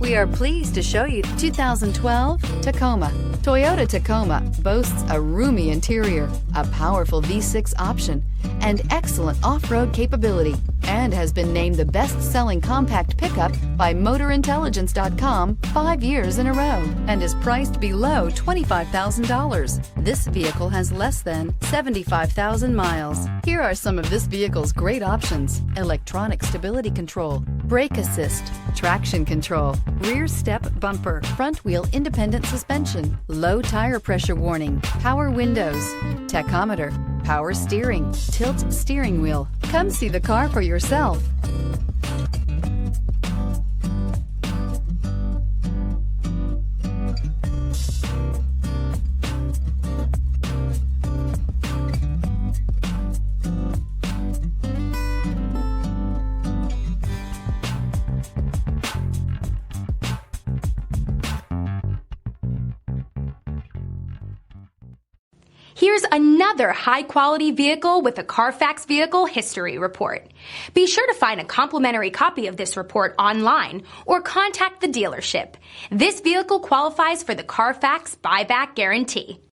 We are pleased to show you the 2012 Tacoma. Toyota Tacoma boasts a roomy interior, a powerful V6 option, and excellent off-road capability, and has been named the best-selling compact pickup by MotorIntelligence.com 5 years in a row, and is priced below $25,000. This vehicle has less than 75,000 miles. Here are some of this vehicle's great options: electronic stability control, brake assist, traction control, rear step bumper, front wheel independent suspension, low tire pressure warning, power windows, tachometer, power steering, tilt steering wheel. Come see the car for yourself. Here's another high-quality vehicle with a Carfax Vehicle History Report. Be sure to find a complimentary copy of this report online or contact the dealership. This vehicle qualifies for the Carfax Buyback Guarantee.